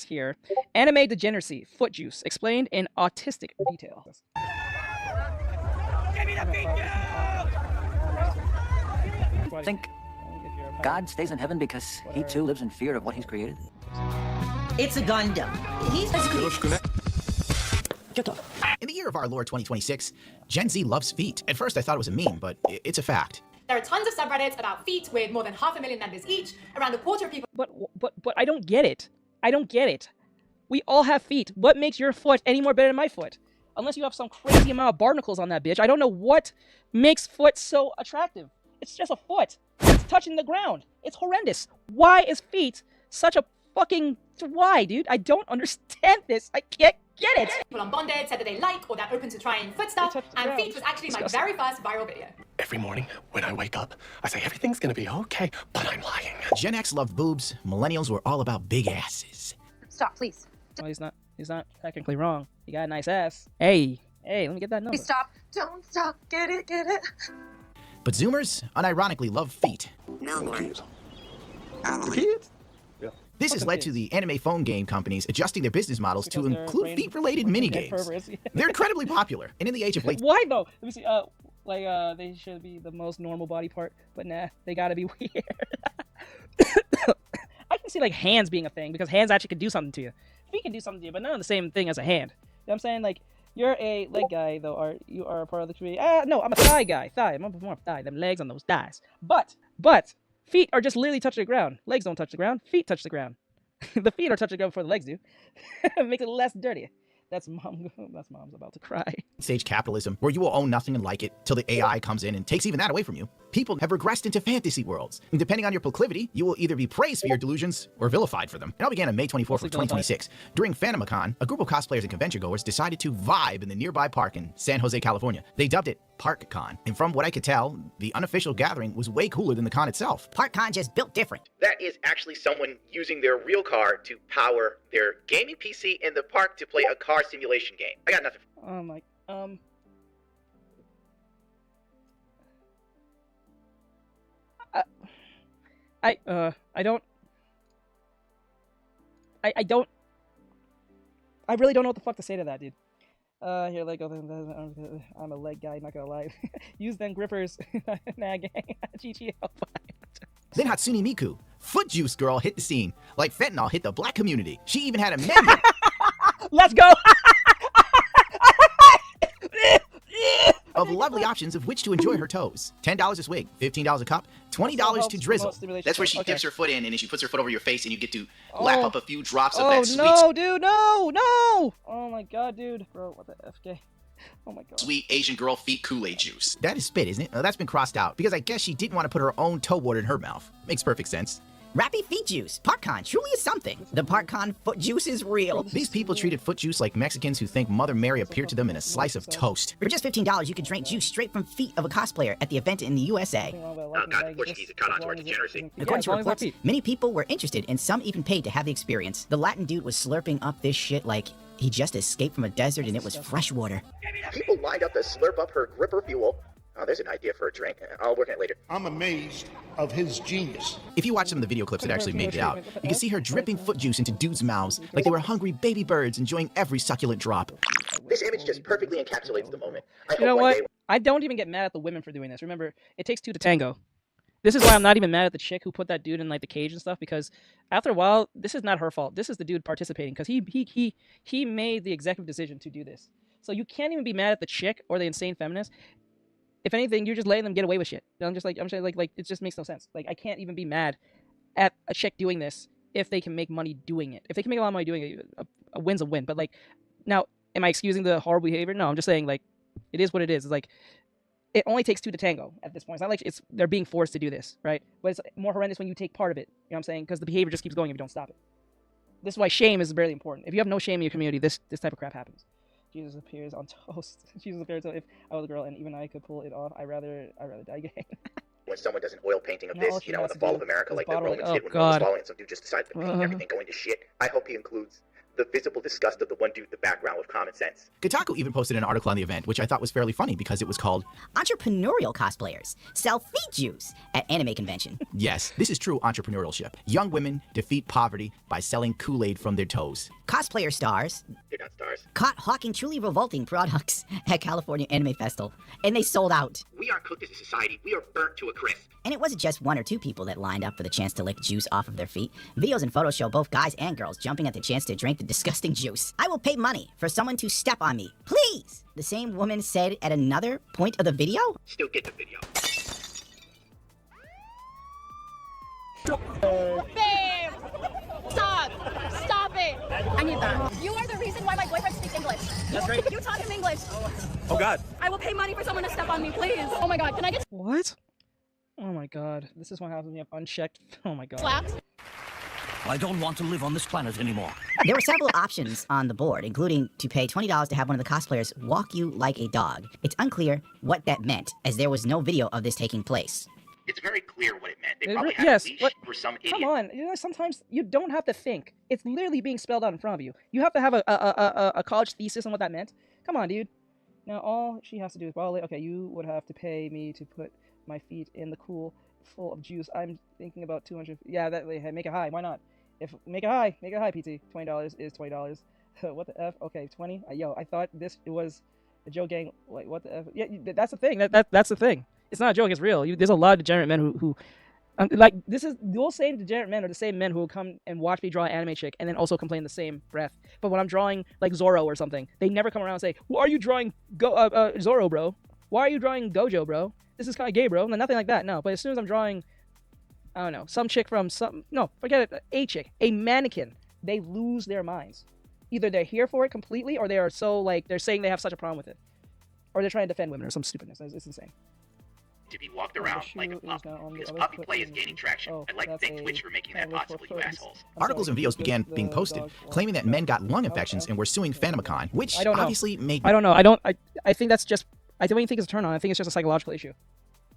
here. Anime degeneracy, foot juice, explained in autistic detail. Give me the beat, I think God stays in heaven because he too lives in fear of what he's created. It's a Gundam. He's In the year of our Lord 2026, Gen Z loves feet. At first I thought it was a meme, but it's a fact. There are tons of subreddits about feet with more than 500,000 members each. Around a quarter of people. But I don't get it. I don't get it. We all have feet. What makes your foot any more better than my foot? Unless you have some crazy amount of barnacles on that bitch. I don't know what makes foot so attractive. It's just a foot. It's touching the ground. It's horrendous. Why is feet such a fucking... Why, dude? I don't understand this. I can't get it. People on Bonded said that they like or they're open to trying foot stuff, and feet was actually my very first viral video. Every morning when I wake up, I say everything's gonna be okay, but I'm lying. Gen X loved boobs. Millennials were all about big asses. Stop, please. Well, he's not technically wrong. He got a nice ass. Hey, let me get that number. Please stop. Don't stop. Get it. But Zoomers unironically love feet. Kids? The kids? This has led to the anime phone game companies adjusting their business models to include feet-related minigames. They're incredibly popular, and in the age of late... Why though? Let me see. They should be the most normal body part, but nah, they gotta be weird. I can see like hands being a thing because hands actually can do something to you. Feet can do something to you, but not the same thing as a hand. You know what I'm saying? Like, you're a leg guy though, you are a part of the community. No, I'm a thigh guy. I'm more of a thigh. Them legs on those thighs. But feet are just literally touching the ground. Legs don't touch the ground. Feet touch the ground. The feet are touching the ground before the legs do. Makes it less dirty. That's mom's about to cry. Stage capitalism, where you will own nothing and like it till the AI comes in and takes even that away from you. People have regressed into fantasy worlds. And depending on your proclivity, you will either be praised for your delusions or vilified for them. It all began on May 24th of 2026. During FandomCon, a group of cosplayers and convention goers decided to vibe in the nearby park in San Jose, California. They dubbed it ParkCon. And from what I could tell, the unofficial gathering was way cooler than the con itself. ParkCon just built different. That is actually someone using their real car to power their gaming PC in the park to play a car simulation game. I got nothing. Oh my, I really don't know what the fuck to say to that, dude. Here, like, I'm a leg guy, not gonna lie. Use them grippers. Nah, gang. GG. Then Hatsune Miku, foot juice girl, hit the scene. Like fentanyl hit the black community. She even had a menu. Let's go! of lovely options of which to enjoy her toes. $10 a swig, $15 a cup, $20 to drizzle. That's where she dips her foot in and then she puts her foot over your face and you get to lap up a few drops of that sweet... Oh, no, dude, no! Oh my god, dude. Bro, what the FK? Oh my god. Sweet Asian girl feet Kool-Aid juice. That is spit, isn't it? That's been crossed out because I guess she didn't want to put her own toe water in her mouth. Makes perfect sense. Rappy feet juice. ParkCon truly is something. The ParkCon foot juice is real. These people treated foot juice like Mexicans who think Mother Mary appeared to them in a slice of toast. For just $15, you can drink juice straight from feet of a cosplayer at the event in the USA. God, the Portuguese have caught on to our degeneracy. According to reports, many people were interested and some even paid to have the experience. The Latin dude was slurping up this shit like he just escaped from a desert and it was fresh water. People lined up to slurp up her gripper fuel. Oh, there's an idea for a drink. I'll work on it later. I'm amazed of his genius. If you watch some of the video clips that actually made it out, you can see her dripping foot juice into dudes' mouths like they were hungry baby birds enjoying every succulent drop. This image just perfectly encapsulates the moment. You know what? I don't even get mad at the women for doing this. Remember, it takes two to tango. This is why I'm not even mad at the chick who put that dude in like the cage and stuff, because after a while, this is not her fault. This is the dude participating because he made the executive decision to do this. So you can't even be mad at the chick or the insane feminist. If anything, you're just letting them get away with shit. I'm saying like it just makes no sense. Like I can't even be mad at a chick doing this if they can make money doing it. If they can make a lot of money doing it, a win's a win. But like, now, am I excusing the horrible behavior? No, I'm just saying like, it is what it is. It's like, it only takes two to tango at this point. It's not like they're being forced to do this, right? But it's more horrendous when you take part of it. You know what I'm saying? Because the behavior just keeps going if you don't stop it. This is why shame is very important. If you have no shame in your community, this type of crap happens. Jesus appears on toast. Jesus appears if I was a girl and even I could pull it off. I'd rather die gay. When someone does an oil painting of this, you know, in the fall of America, like the Romans did when God. Romans following, some dude just decided to paint everything going to shit. I hope he includes the visible disgust of the one dude in the background with common sense. Kotaku even posted an article on the event, which I thought was fairly funny because it was called Entrepreneurial cosplayers sell feet juice at anime convention. Yes, this is true entrepreneurship. Young women defeat poverty by selling Kool-Aid from their toes. Cosplayer stars They're not stars. caught hawking truly revolting products at California Anime Festival, and they sold out. We aren't cooked as a society. We are burnt to a crisp. And it wasn't just one or two people that lined up for the chance to lick juice off of their feet. Videos and photos show both guys and girls jumping at the chance to drink the disgusting juice. I will pay money for someone to step on me, please! The same woman said at another point of the video. Still get the video. Babe! Stop! Stop it! I need that. You are the reason why my boyfriend speaks English. That's right. You taught him English. Oh, God. I will pay money for someone to step on me, please. Oh my god, can I get What? Oh my god. This is what happens when you have unchecked. Oh my god. slapped? I don't want to live on this planet anymore. There were several options on the board, including to pay $20 to have one of the cosplayers walk you like a dog. It's unclear what that meant, as there was no video of this taking place. It's very clear what it meant. They It probably re- had yes, a leash what- for some idiot. Come on, you know, sometimes you don't have to think. It's literally being spelled out in front of you. You have to have a college thesis on what that meant. Come on, dude. Now all she has to do is violate. Okay, you would have to pay me to put my feet in the pool full of juice. I'm thinking about 200. Yeah, that hey, make it high. Why not? If make it high, PT. $20 is $20. What the f? Okay, 20. Yo, I thought this was a joke gang. Like what the f? Yeah, that's the thing. That's the thing. It's not a joke. It's real. There's a lot of degenerate men who like this is those same degenerate men are the same men who will come and watch me draw an anime chick and then also complain the same breath. But when I'm drawing like Zoro or something, they never come around and say, "Why are you drawing Zoro, bro? Why are you drawing Gojo, bro? This is kind of gay, bro." No, nothing like that. No. But as soon as I'm drawing, I don't know, some chick from some no, forget it, a chick, a mannequin, they lose their minds. Either they're here for it completely, or they are so like they're saying they have such a problem with it, or they're trying to defend women or some stupidness. It's insane. To be walked the around shoe like a is puppy. now on the Because other puppy foot play is and- gaining traction. oh, I'd like to that's thank a Twitch for making that kind of possible, you for assholes. I'm Articles sorry, and videos this began is being the posted, dog claiming that men got lung okay. infections and were suing Fandomicon, which I don't know. obviously made I don't know. I think that's just. I don't even think it's a turn on. I think it's just a psychological issue.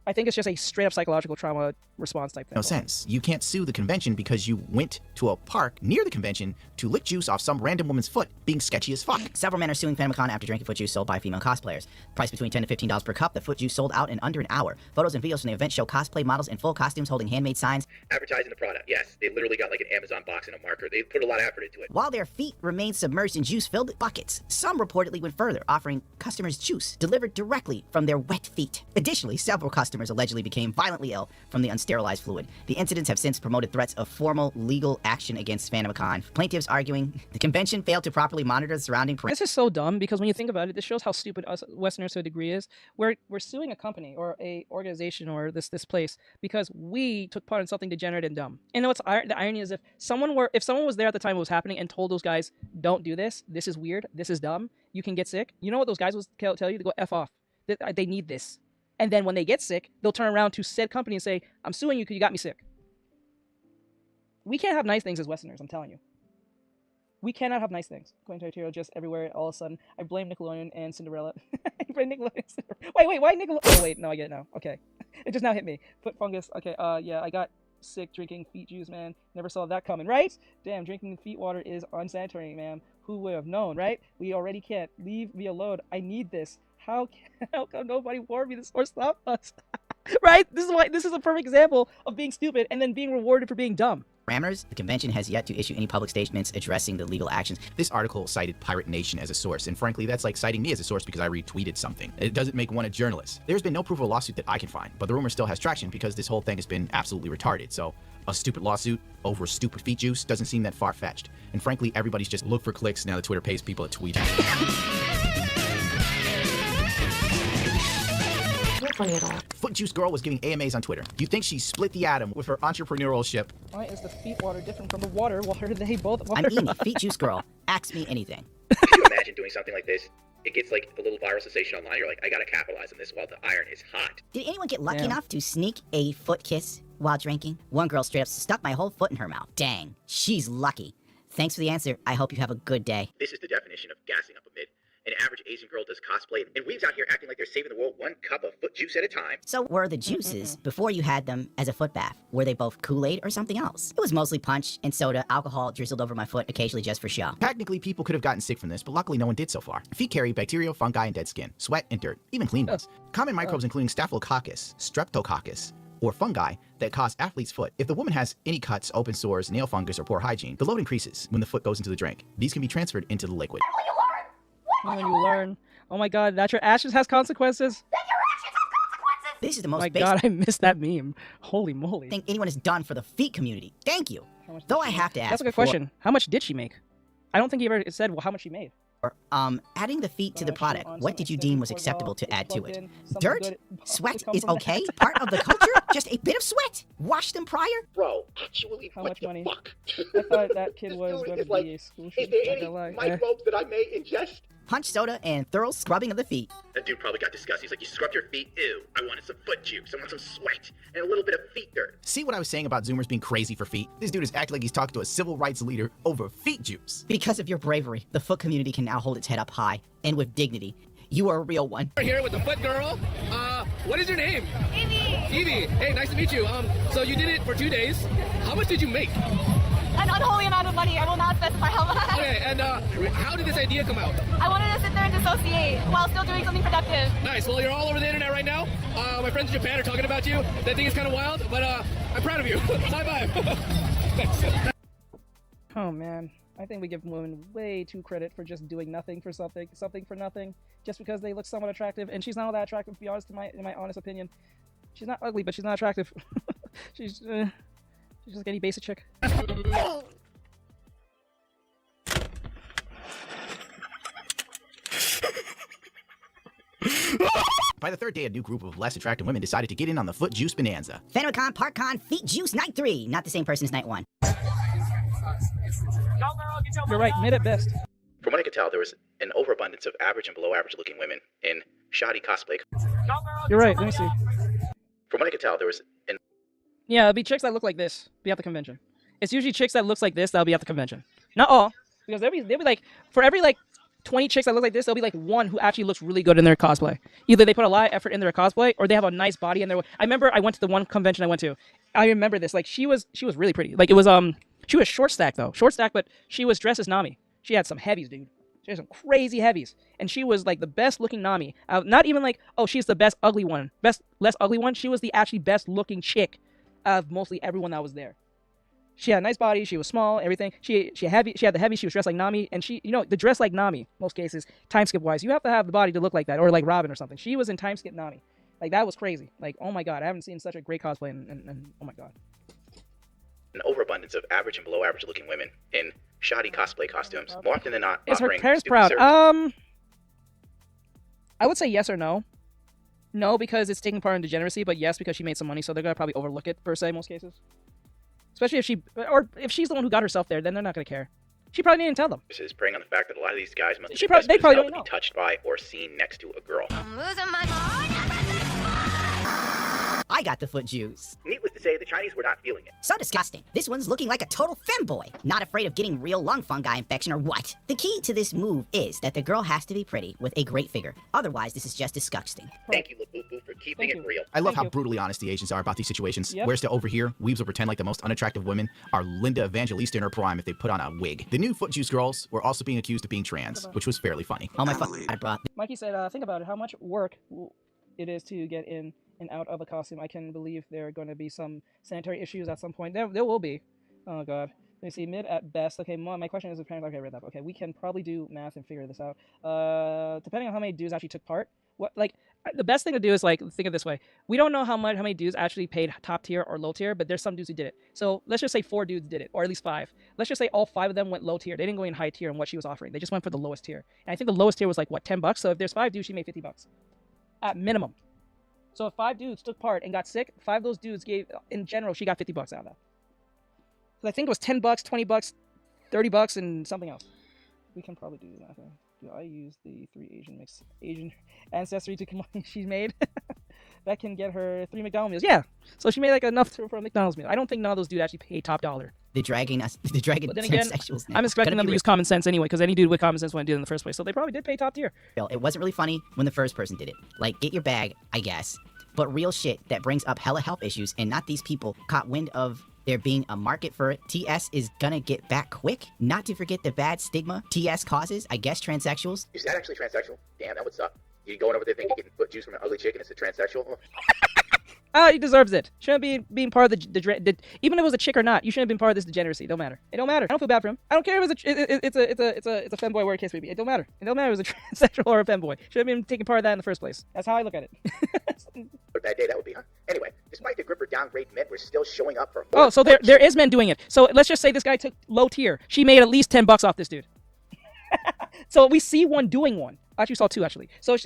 I think it's just a straight up psychological trauma response type thing. no sense. You can't sue the convention because you went to a park near the convention to lick juice off some random woman's foot, being sketchy as fuck. Several men are suing Fandomicon after drinking foot juice sold by female cosplayers. Price between $10 to $15 per cup, the foot juice sold out in under an hour. Photos and videos from the event show cosplay models in full costumes holding handmade signs. Advertising the product, yes. They literally got like an Amazon box and a marker. They put a lot of effort into it. While their feet remained submerged in juice-filled buckets, some reportedly went further, offering customers juice delivered directly from their wet feet. Additionally, several customers allegedly became violently ill from the unsterilized fluid. The incidents have since promoted threats of formal legal action against Fandomicon. Plaintiffs arguing the convention failed to properly monitor the surrounding parameters. This is so dumb because when you think about it, this shows how stupid us Westerners to a degree is. We're suing a company or a organization or this place because we took part in something degenerate and dumb. And what's the irony is if someone was there at the time it was happening and told those guys, "Don't do this. This is weird. This is dumb. You can get sick." You know what those guys will tell you? To go F off. They need this. And then when they get sick, they'll turn around to said company and say, "I'm suing you because you got me sick." We can't have nice things as Westerners, I'm telling you. We cannot have nice things. According to Artextric, just everywhere, all of a sudden, I blame Nickelodeon and Cinderella. I blame Nickelodeon and Cinderella. Wait, why Nickelodeon? Oh, wait, no, I get it now. Okay. It just now hit me. Foot fungus. Okay, yeah, I got sick drinking feet juice, man. Never saw that coming, right? Damn, drinking feet water is unsanitary, ma'am. Who would have known, right? We already can't. Leave me alone. I need this. How come nobody warned me this or stopped us? Right? This is a perfect example of being stupid and then being rewarded for being dumb. The convention has yet to issue any public statements addressing the legal actions. This article cited Pirate Nation as a source, and frankly, that's like citing me as a source because I retweeted something. It doesn't make one a journalist. There's been no proof of a lawsuit that I can find, but the rumor still has traction because this whole thing has been absolutely retarded. So a stupid lawsuit over stupid feet juice doesn't seem that far-fetched. And frankly, everybody's just look for clicks now that Twitter pays people to tweet. Funny at all. Foot Juice Girl was giving AMAs on Twitter. You think she split the atom with her entrepreneurial ship? Why is the feet water different from the water? Why are they both I'm water? Amy, Feet Juice Girl. Ask me anything. Can you imagine doing something like this? It gets like a little viral sensation online. You're like, I gotta capitalize on this while the iron is hot. Did anyone get lucky Damn. enough to sneak a foot kiss while drinking? One girl straight up stuck my whole foot in her mouth. Dang, she's lucky. Thanks for the answer. I hope you have a good day. This is the definition of gassing up a mid. An average Asian girl does cosplay, and weebs out here acting like they're saving the world one cup of foot juice at a time. So were the juices, before you had them as a foot bath, were they both Kool-Aid or something else? It was mostly punch and soda, alcohol drizzled over my foot, occasionally just for show. Technically, people could have gotten sick from this, but luckily no one did so far. Feet carry bacteria, fungi, and dead skin, sweat, and dirt, even clean ones. Common microbes including staphylococcus, streptococcus, or fungi that cause athlete's foot. If the woman has any cuts, open sores, nail fungus, or poor hygiene, the load increases when the foot goes into the drink. These can be transferred into the liquid. When you learn. Oh my god, that your actions has consequences? This is the Oh most my basic god, I missed that meme. Holy moly. thing anyone has done for the feet community. Thank you. Though I have to ask. That's a good question. How much did she make? I don't think he ever said how much she made. Adding the feet to the product, what did you deem was acceptable to add to it? Dirt? Sweat is okay? Part of the culture? Just a bit of sweat? Wash them prior? Bro, actually, How what much the money? fuck? I thought that kid was going to like, be a school is shooter. there Not any gonna lie. microbes that I may ingest? Punch soda and thorough scrubbing of the feet. That dude probably got disgusted. He's like, you scrubbed your feet? Ew. I wanted some foot juice. I want some sweat. And a little bit of feet dirt. See what I was saying about Zoomers being crazy for feet? This dude is acting like he's talking to a civil rights leader over feet juice. Because of your bravery, the foot community can now hold its head up high and with dignity. You are a real one. We're here with the foot girl. What is your name? Evie. Hey, nice to meet you. So you did it for 2 days. How much did you make? An unholy amount of money. I will not specify how much. Okay, and how did this idea come out? I wanted to sit there and dissociate while still doing something productive. Nice. Well, you're all over the internet right now. My friends in Japan are talking about you. They think it's kind of wild, but I'm proud of you. Bye-bye. Thanks. Oh man, I think we give women way too credit for just doing nothing for something for nothing, just because they look somewhat attractive. And she's not all that attractive, to be honest, in my honest opinion. She's not ugly, but she's not attractive. she's just any basic chick. By the third day, a new group of less attractive women decided to get in on the foot juice bonanza. FenriCon, ParkCon, Feet Juice Night 3. Not the same person as Night 1. You're right, mid at best. From what I could tell, there was an overabundance of average and below average looking women in shoddy cosplay. You're right, let me see. From what I could tell, there was an... Yeah, it'll be chicks that look like this, be at the convention. It's usually chicks that looks like this that'll be at the convention. Not all, because they'll be like, for every like 20 chicks that look like this, there'll be like one who actually looks really good in their cosplay. Either they put a lot of effort in their cosplay, or they have a nice body in their... I remember I went to the one convention I went to. I remember this, like she was really pretty. Like it was, she was short stack though. Short stack, but she was dressed as Nami. She had some heavies, dude. She had some crazy heavies. And she was like the best looking Nami. Not even like, oh, she's the best ugly one. Less ugly one. She was the actually best looking chick of mostly everyone that was there. She had a nice body. She was small, everything. She had the heavy. She was dressed like Nami. And she, the dress like Nami, most cases, time skip wise, you have to have the body to look like that. Or like Robin or something. She was in time skip Nami. Like that was crazy. Like, oh my God, I haven't seen such a great cosplay and oh my God. An overabundance of average and below average looking women in shoddy cosplay costumes. More often than not, Is her offering parents stupid proud? service. I would say yes or no. No, because it's taking part in Degeneracy, but yes, because she made some money, so they're gonna probably overlook it per se in most cases. Especially if she's the one who got herself there, then they're not gonna care. She probably didn't tell them. This is preying on the fact that a lot of these guys must They probably don't to know. be touched by or seen next to a girl. I'm losing my mind. I got the foot juice. Needless to say, the Chinese were not feeling it. So disgusting. This one's looking like a total femboy. Not afraid of getting real lung fungi infection or what? The key to this move is that the girl has to be pretty with a great figure. Otherwise, this is just disgusting. Thank you, Labubu, for keeping Thank it you. real. I love Thank how you. brutally honest the Asians are about these situations. Yep. Whereas to over here, weebs will pretend like the most unattractive women are Linda Evangelista in her prime if they put on a wig. The new foot juice girls were also being accused of being trans, which was fairly funny. Oh my fucking God, bro. Mikey said, think about it, how much work it is to get in and out of a costume. I can believe there are going to be some sanitary issues at some point. There will be. Oh God. Let me see. Mid at best. Okay, my question is apparently, okay, I read that. Okay, we can probably do math and figure this out. Depending on how many dudes actually took part. The best thing to do is like think of it this way. We don't know how many dudes actually paid top tier or low tier, but there's some dudes who did it. So let's just say 4 dudes did it, or at least 5. Let's just say all 5 of them went low tier. They didn't go in high tier in what she was offering. They just went for the lowest tier. And I think the lowest tier was like what, $10? So if there's 5 dudes, she made $50 at minimum. So if 5 dudes took part and got sick, 5 of those dudes gave, in general, she got $50 out of that. So I think it was $10, $20, $30, and something else. We can probably do that. Do I use the 3 Asian ancestry to come on she made? That can get her 3 McDonald's meals. Yeah. So she made like enough for a McDonald's meal. I don't think none of those dudes actually paid top dollar They're dragging But then again, transsexuals. I'm expecting them to use common sense anyway, because any dude with common sense wouldn't do it in the first place. So they probably did pay top tier. It wasn't really funny when the first person did it. Like, get your bag, I guess. But real shit that brings up hella health issues, and not these people caught wind of there being a market for it. TS is gonna get back quick. Not to forget the bad stigma TS causes, I guess, transsexuals. Is that actually transsexual? Damn, that would suck. You going over there thinking you can put juice from an ugly chick and it's a transsexual? Oh, he deserves it. Shouldn't be being part of the even if it was a chick or not. You shouldn't have been part of this degeneracy. It don't matter. It don't matter. I don't feel bad for him. I don't care if it's a femboy, whatever case may be. It don't matter. It don't matter if it was a transsexual or a femboy. Shouldn't have been taking part of that in the first place. That's how I look at it. What a bad day that would be, huh? Anyway, despite the gripper downgrade, men were still showing up for. Oh, so there is men doing it. So let's just say this guy took low tier. She made at least $10 off this dude. So we see one doing one. Actually, saw two actually. So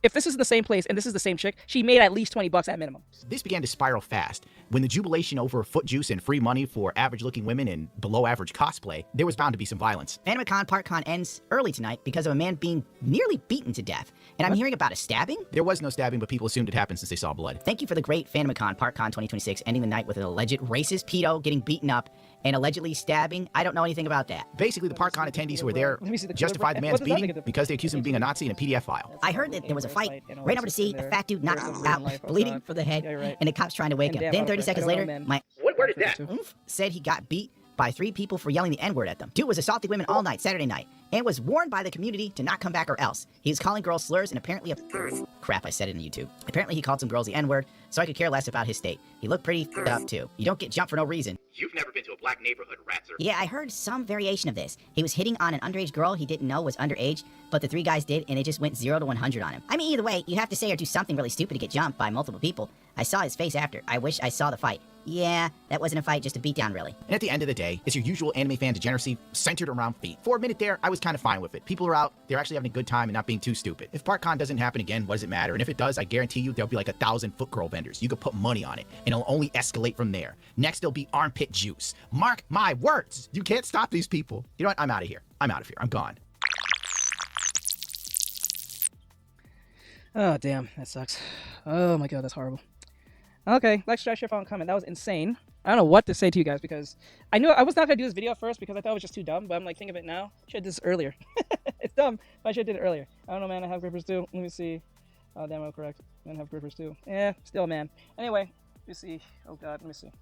if this is the same place and this is the same chick, she made at least $20 at minimum. This began to spiral fast. When the jubilation over foot juice and free money for average-looking women and below-average cosplay, there was bound to be some violence. FandomCon PartCon ends early tonight because of a man being nearly beaten to death. And I'm hearing about a stabbing? There was no stabbing, but people assumed it happened since they saw blood. Thank you for the great FandomCon PartCon 2026, ending the night with an alleged racist pedo getting beaten up and allegedly stabbing. I don't know anything about that. Basically, the PartCon attendees who were there justified the man's beating because they accused him of being a Nazi in a PDF file. I heard that there was a fight. Ran over to see a fat dude knocked out, bleeding from the head, and the cops trying to wake him. Then 30 seconds later, my Where did that? said he got beat by 3 people for yelling the N-word at them. Dude was assaulting women all night, Saturday night, and was warned by the community to not come back or else. He was calling girls slurs and apparently crap, I said it on YouTube. Apparently he called some girls the N-word, so I could care less about his state. He looked pretty up too. You don't get jumped for no reason. You've never been to a black neighborhood, Ratzer. Yeah, I heard some variation of this. He was hitting on an underage girl he didn't know was underage, but the 3 guys did, and it just went 0 to 100 on him. I mean, either way, you have to say or do something really stupid to get jumped by multiple people. I saw his face after. I wish I saw the fight. Yeah, that wasn't a fight, just a beatdown, really. And at the end of the day, it's your usual anime fan degeneracy centered around feet. For a minute there, I was kind of fine with it. People are out, they're actually having a good time and not being too stupid. If PartCon doesn't happen again, what does it matter? And if it does, I guarantee you there'll be like 1,000 foot girl vendors. You could put money on it, and it'll only escalate from there. Next, there'll be armpit juice. Mark my words. You can't stop these people. You know what? I'm out of here. I'm gone. Oh, damn. That sucks. Oh, my God. That's horrible. Okay. Like Strash found comment. That was insane. I don't know what to say to you guys because I knew I was not going to do this video first because I thought it was just too dumb. But I'm like, think of it now. Should have did this earlier. It's dumb, but I should have did it earlier. I don't know, man. I have grippers too. Let me see. Oh, damn. I'm correct. Men have grippers too. Yeah, still, man. Anyway, let me see. Oh, God. Let me see.